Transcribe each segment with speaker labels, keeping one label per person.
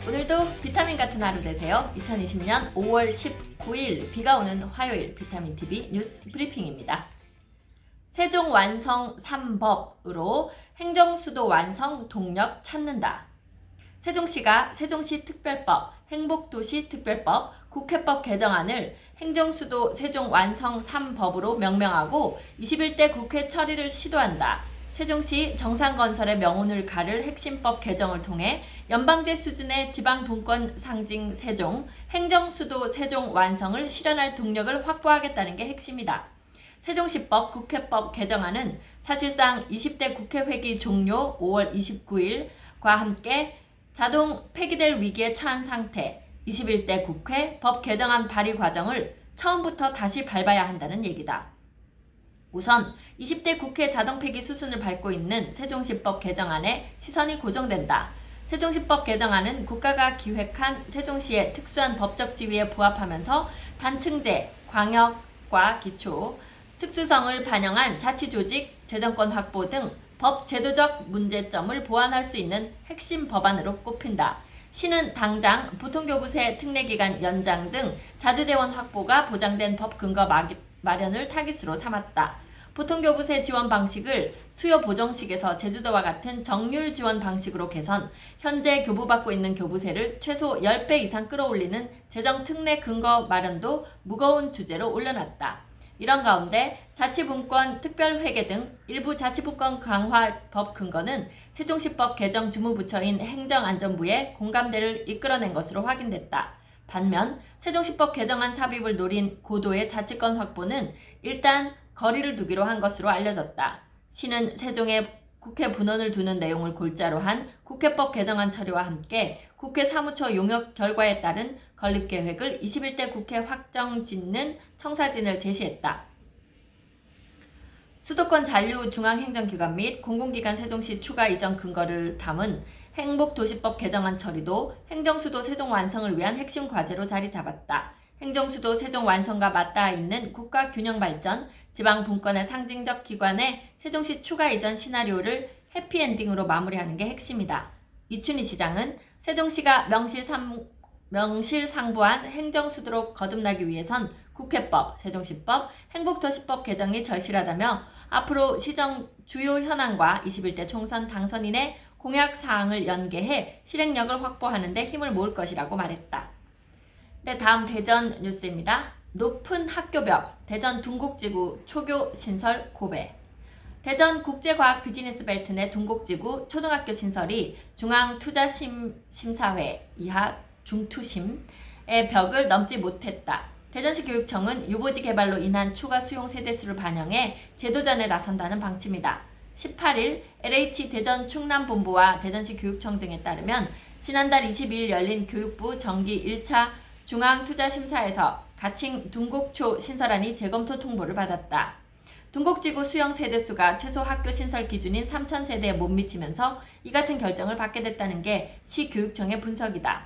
Speaker 1: 오늘도 비타민 같은 하루 되세요. 2020년 5월 19일 비가 오는 화요일 비타민TV 뉴스 브리핑입니다. 세종 완성 3법으로 행정수도 완성 동력 찾는다. 세종시가 세종시 특별법, 행복도시 특별법, 국회법 개정안을 행정수도 세종 완성 3법으로 명명하고 21대 국회 처리를 시도한다. 세종시 정상건설의 명운을 가를 핵심법 개정을 통해 연방제 수준의 지방분권 상징 세종, 행정수도 세종 완성을 실현할 동력을 확보하겠다는 게 핵심이다. 세종시법 국회법 개정안은 사실상 20대 국회 회기 종료 5월 29일과 함께 자동 폐기될 위기에 처한 상태, 21대 국회 법 개정안 발의 과정을 처음부터 다시 밟아야 한다는 얘기다. 우선 20대 국회 자동 폐기 수순을 밟고 있는 세종시법 개정안에 시선이 고정된다. 세종시법 개정안은 국가가 기획한 세종시의 특수한 법적 지위에 부합하면서 단층제, 광역과 기초, 특수성을 반영한 자치조직, 재정권 확보 등 법 제도적 문제점을 보완할 수 있는 핵심 법안으로 꼽힌다. 시는 당장 보통교부세 특례기간 연장 등 자주재원 확보가 보장된 법 근거 마련을 타깃으로 삼았다. 보통교부세 지원 방식을 수요 보정식에서 제주도와 같은 정률 지원 방식으로 개선, 현재 교부받고 있는 교부세를 최소 10배 이상 끌어올리는 재정 특례 근거 마련도 무거운 주제로 올려놨다. 이런 가운데 자치분권 특별회계 등 일부 자치분권 강화 법 근거는 세종시법 개정 주무부처인 행정안전부의 공감대를 이끌어낸 것으로 확인됐다. 반면 세종시법 개정안 삽입을 노린 고도의 자치권 확보는 일단 거리를 두기로 한 것으로 알려졌다. 시는 세종에 국회 분원을 두는 내용을 골자로 한 국회법 개정안 처리와 함께 국회 사무처 용역 결과에 따른 건립계획을 21대 국회 확정 짓는 청사진을 제시했다. 수도권 잔류중앙행정기관 및 공공기관 세종시 추가 이전 근거를 담은 행복도시법 개정안 처리도 행정수도 세종 완성을 위한 핵심 과제로 자리 잡았다. 행정수도 세종 완성과 맞닿아 있는 국가균형발전, 지방분권의 상징적 기관의 세종시 추가 이전 시나리오를 해피엔딩으로 마무리하는 게 핵심이다. 이춘희 시장은 세종시가 명실상부한 행정수도로 거듭나기 위해선 국회법, 세종시법, 행복도시법 개정이 절실하다며 앞으로 시정 주요 현안과 21대 총선 당선인의 공약사항을 연계해 실행력을 확보하는 데 힘을 모을 것이라고 말했다. 네, 다음 대전 뉴스입니다. 높은 학교벽, 대전 둥곡지구 초교 신설 고배. 대전 국제과학비즈니스벨트 내 둥곡지구 초등학교 신설이 중앙투자심사회 이하 중투심의 벽을 넘지 못했다. 대전시 교육청은 유보지 개발로 인한 추가 수용 세대수를 반영해 제도전에 나선다는 방침이다. 18일 LH 대전 충남본부와 대전시 교육청 등에 따르면 지난달 22일 열린 교육부 정기 1차 중앙투자심사에서 가칭 둥곡초 신설안이 재검토 통보를 받았다. 둥곡지구 수용 세대수가 최소 학교 신설 기준인 3,000세대에 못 미치면서 이 같은 결정을 받게 됐다는 게 시 교육청의 분석이다.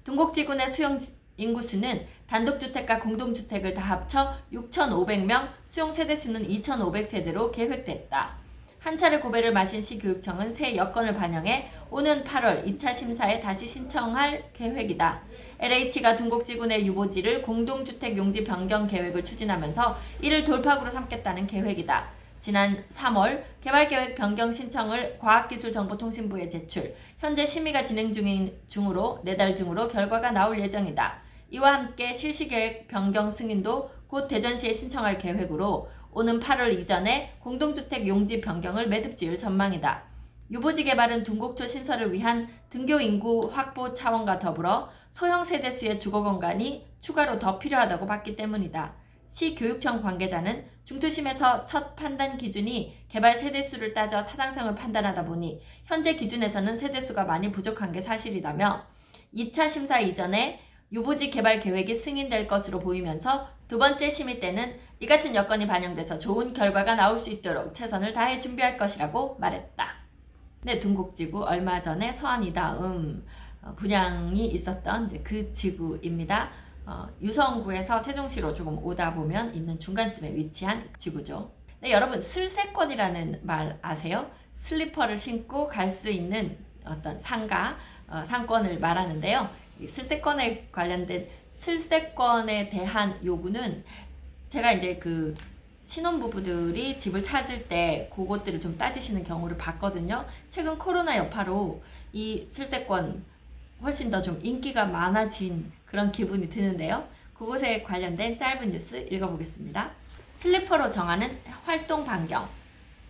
Speaker 1: 둥곡지구 내 수용 인구수는 단독주택과 공동주택을 다 합쳐 6,500명, 수용 세대수는 2,500세대로 계획됐다. 한 차례 고배를 마신 시교육청은 새 여건을 반영해 오는 8월 2차 심사에 다시 신청할 계획이다. LH가 둥곡지구 내 유보지를 공동주택 용지 변경 계획을 추진하면서 이를 돌파구로 삼겠다는 계획이다. 지난 3월 개발계획 변경 신청을 과학기술정보통신부에 제출, 현재 심의가 진행 중으로 내달 중으로 결과가 나올 예정이다. 이와 함께 실시계획 변경 승인도 곧 대전시에 신청할 계획으로 오는 8월 이전에 공동주택 용지 변경을 매듭 지을 전망이다. 유보지 개발은 둥곡초 신설을 위한 등교 인구 확보 차원과 더불어 소형 세대수의 주거 공간이 추가로 더 필요하다고 봤기 때문이다. 시 교육청 관계자는 중투심에서 첫 판단 기준이 개발 세대수를 따져 타당성을 판단하다 보니 현재 기준에서는 세대수가 많이 부족한 게 사실이라며 2차 심사 이전에 유보지 개발 계획이 승인될 것으로 보이면서 두 번째 심의 때는 이 같은 여건이 반영돼서 좋은 결과가 나올 수 있도록 최선을 다해 준비할 것이라고 말했다. 네, 둥곡지구 얼마 전에 서안이다음 분양이 있었던 그 지구입니다. 유성구에서 세종시로 조금 오다 보면 있는 중간쯤에 위치한 지구죠. 네, 여러분 슬세권이라는 말 아세요? 슬리퍼를 신고 갈 수 있는 어떤 상가, 상권을 말하는데요. 이 슬세권에 관련된 슬세권에 대한 요구는 제가 이제 그 신혼부부들이 집을 찾을 때 그것들을 좀 따지시는 경우를 봤거든요. 최근 코로나 여파로 이 슬세권 훨씬 더 좀 인기가 많아진 그런 기분이 드는데요. 그것에 관련된 짧은 뉴스 읽어보겠습니다. 슬리퍼로 정하는 활동 반경.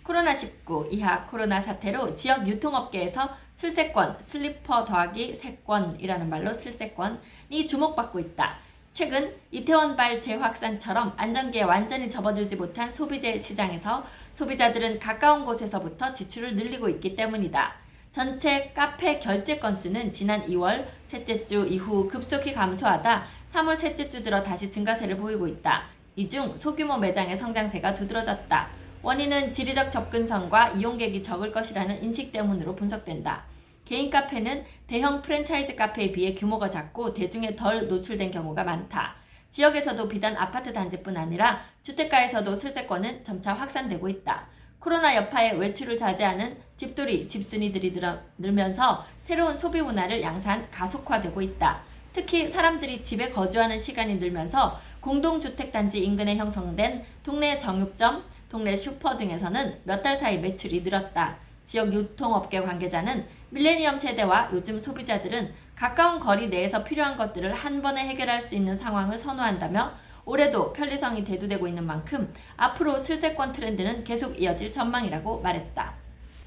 Speaker 1: 코로나19 이하 코로나 사태로 지역 유통업계에서 슬세권, 슬리퍼 더하기 세권이라는 말로 슬세권이 주목받고 있다. 최근 이태원발 재확산처럼 안정기에 완전히 접어들지 못한 소비재 시장에서 소비자들은 가까운 곳에서부터 지출을 늘리고 있기 때문이다. 전체 카페 결제 건수는 지난 2월 셋째 주 이후 급속히 감소하다 3월 셋째 주 들어 다시 증가세를 보이고 있다. 이 중 소규모 매장의 성장세가 두드러졌다. 원인은 지리적 접근성과 이용객이 적을 것이라는 인식 때문으로 분석된다. 개인 카페는 대형 프랜차이즈 카페에 비해 규모가 작고 대중에 덜 노출된 경우가 많다. 지역에서도 비단 아파트 단지뿐 아니라 주택가에서도 슬세권은 점차 확산되고 있다. 코로나 여파에 외출을 자제하는 집돌이, 집순이들이 늘면서 새로운 소비 문화를 양산 가속화되고 있다. 특히 사람들이 집에 거주하는 시간이 늘면서 공동주택단지 인근에 형성된 동네 정육점, 동네 슈퍼 등에서는 몇 달 사이 매출이 늘었다. 지역 유통업계 관계자는 밀레니엄 세대와 요즘 소비자들은 가까운 거리 내에서 필요한 것들을 한 번에 해결할 수 있는 상황을 선호한다며 올해도 편리성이 대두되고 있는 만큼 앞으로 슬세권 트렌드는 계속 이어질 전망이라고 말했다.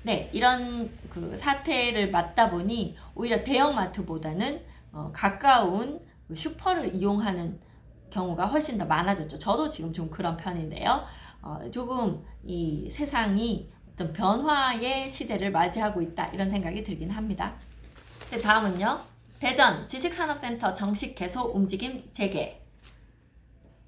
Speaker 1: 네, 이런 그 사태를 맞다 보니 오히려 대형마트보다는 가까운 슈퍼를 이용하는 경우가 훨씬 더 많아졌죠. 저도 지금 좀 그런 편인데요. 조금 이 세상이 어떤 변화의 시대를 맞이하고 있다 이런 생각이 들긴 합니다. 네, 다음은요. 대전 지식산업센터 정식 개소 움직임 재개.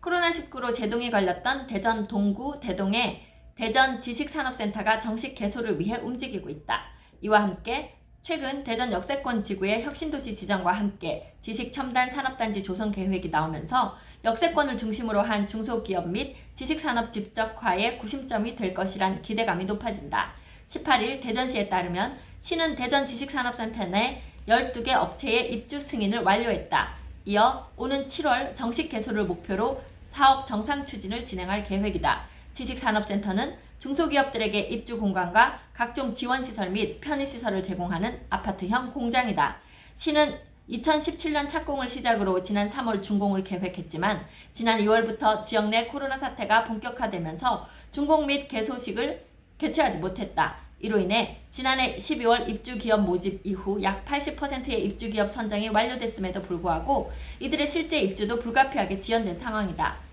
Speaker 1: 코로나19로 제동이 걸렸던 대전 동구 대동의 대전 지식산업센터가 정식 개소를 위해 움직이고 있다. 이와 함께 최근 대전 역세권 지구의 혁신도시 지정과 함께 지식첨단산업단지 조성 계획이 나오면서 역세권을 중심으로 한 중소기업 및 지식산업 집적화의 구심점이 될 것이란 기대감이 높아진다. 18일 대전시에 따르면 시는 대전 지식산업센터 내 12개 업체의 입주 승인을 완료했다. 이어 오는 7월 정식 개소를 목표로 사업 정상 추진을 진행할 계획이다. 지식산업센터는 중소기업들에게 입주 공간과 각종 지원시설 및 편의시설을 제공하는 아파트형 공장이다. 시는 2017년 착공을 시작으로 지난 3월 준공을 계획했지만 지난 2월부터 지역 내 코로나 사태가 본격화되면서 준공 및 개소식을 개최하지 못했다. 이로 인해 지난해 12월 입주기업 모집 이후 약 80%의 입주기업 선정이 완료됐음에도 불구하고 이들의 실제 입주도 불가피하게 지연된 상황이다.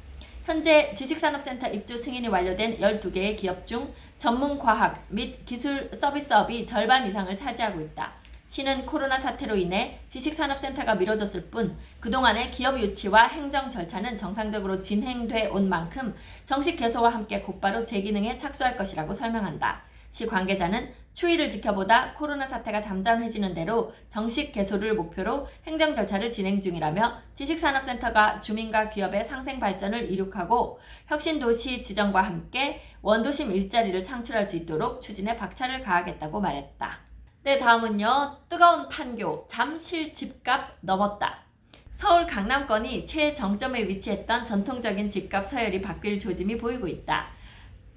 Speaker 1: 현재 지식산업센터 입주 승인이 완료된 12개의 기업 중 전문과학 및 기술 서비스업이 절반 이상을 차지하고 있다. 시는 코로나 사태로 인해 지식산업센터가 미뤄졌을 뿐 그동안의 기업 유치와 행정 절차는 정상적으로 진행돼 온 만큼 정식 개소와 함께 곧바로 재기능에 착수할 것이라고 설명한다. 시 관계자는 추이를 지켜보다 코로나 사태가 잠잠해지는 대로 정식 개소를 목표로 행정 절차를 진행 중이라며 지식산업센터가 주민과 기업의 상생 발전을 이룩하고 혁신도시 지정과 함께 원도심 일자리를 창출할 수 있도록 추진에 박차를 가하겠다고 말했다. 네, 다음은요. 뜨거운 판교, 잠실 집값 넘었다. 서울 강남권이 최정점에 위치했던 전통적인 집값 서열이 바뀔 조짐이 보이고 있다.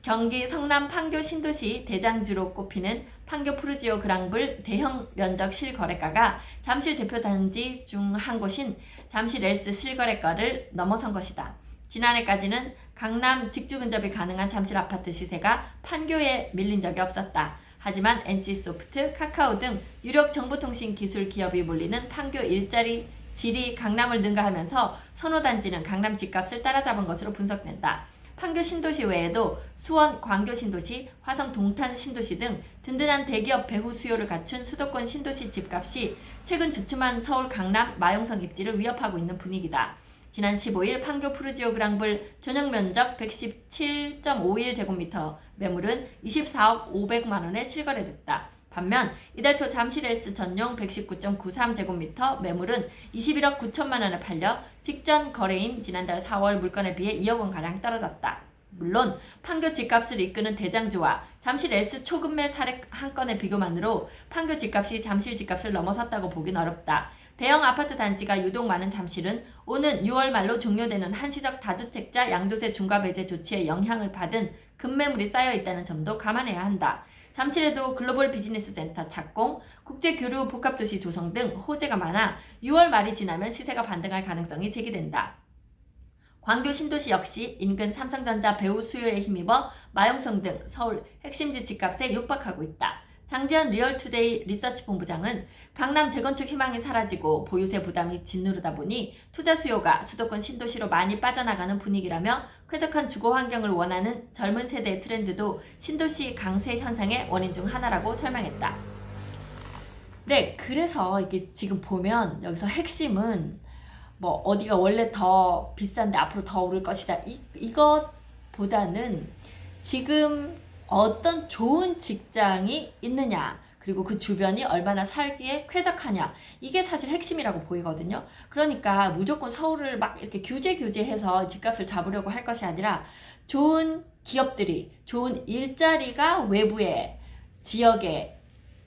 Speaker 1: 경기 성남 판교 신도시 대장주로 꼽히는 판교 푸르지오 그랑블 대형 면적 실거래가가 잠실 대표 단지 중 한 곳인 잠실 렐스 실거래가를 넘어선 것이다. 지난해까지는 강남 직주 근접이 가능한 잠실 아파트 시세가 판교에 밀린 적이 없었다. 하지만 NC소프트, 카카오 등 유력 정보통신 기술 기업이 몰리는 판교 일자리 질이 강남을 능가하면서 선호단지는 강남 집값을 따라잡은 것으로 분석된다. 판교 신도시 외에도 수원 광교 신도시, 화성 동탄 신도시 등 든든한 대기업 배후 수요를 갖춘 수도권 신도시 집값이 최근 주춤한 서울 강남 마용성 입지를 위협하고 있는 분위기다. 지난 15일 판교 푸르지오 그랑블 전용 면적 117.51제곱미터 매물은 24억 500만 원에 실거래됐다. 반면 이달 초 잠실 헬스 전용 119.93제곱미터 매물은 21억 9천만 원에 팔려 직전 거래인 지난달 4월 물건에 비해 2억 원가량 떨어졌다. 물론 판교 집값을 이끄는 대장주와 잠실 S 초급매 사례 한 건의 비교만으로 판교 집값이 잠실 집값을 넘어섰다고 보긴 어렵다. 대형 아파트 단지가 유독 많은 잠실은 오는 6월 말로 종료되는 한시적 다주택자 양도세 중과 배제 조치에 영향을 받은 급매물이 쌓여 있다는 점도 감안해야 한다. 잠실에도 글로벌 비즈니스 센터 착공, 국제교류 복합도시 조성 등 호재가 많아 6월 말이 지나면 시세가 반등할 가능성이 제기된다. 광교 신도시 역시 인근 삼성전자 배후 수요에 힘입어 마용성 등 서울 핵심지 집값에 육박하고 있다. 장지현 리얼투데이 리서치 본부장은 강남 재건축 희망이 사라지고 보유세 부담이 짓누르다 보니 투자 수요가 수도권 신도시로 많이 빠져나가는 분위기라며 쾌적한 주거 환경을 원하는 젊은 세대의 트렌드도 신도시 강세 현상의 원인 중 하나라고 설명했다. 네, 그래서 이게 지금 보면 여기서 핵심은 뭐 어디가 원래 더 비싼데 앞으로 더 오를 것이다. 이것보다는 지금 어떤 좋은 직장이 있느냐, 그리고 그 주변이 얼마나 살기에 쾌적하냐, 이게 사실 핵심이라고 보이거든요. 그러니까 무조건 서울을 막 이렇게 규제해서 집값을 잡으려고 할 것이 아니라 좋은 기업들이, 좋은 일자리가 외부에, 지역에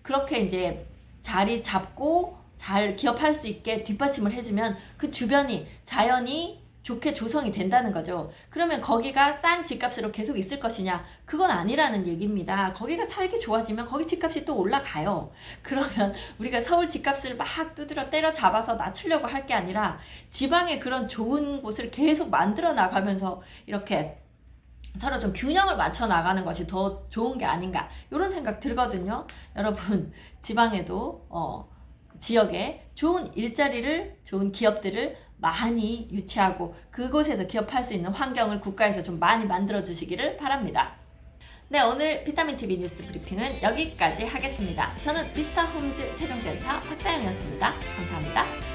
Speaker 1: 그렇게 이제 자리 잡고 잘 기업할 수 있게 뒷받침을 해주면 그 주변이 자연히 좋게 조성이 된다는 거죠. 그러면 거기가 싼 집값으로 계속 있을 것이냐? 그건 아니라는 얘기입니다. 거기가 살기 좋아지면 거기 집값이 또 올라가요. 그러면 우리가 서울 집값을 막 두드려 때려잡아서 낮추려고 할 게 아니라 지방에 그런 좋은 곳을 계속 만들어 나가면서 이렇게 서로 좀 균형을 맞춰 나가는 것이 더 좋은 게 아닌가, 이런 생각 들거든요. 여러분, 지방에도 지역에 좋은 일자리를, 좋은 기업들을 많이 유치하고 그곳에서 기업할 수 있는 환경을 국가에서 좀 많이 만들어 주시기를 바랍니다. 네, 오늘 비타민TV 뉴스 브리핑은 여기까지 하겠습니다. 저는 미스터 홈즈 세종센터 박다영이었습니다. 감사합니다.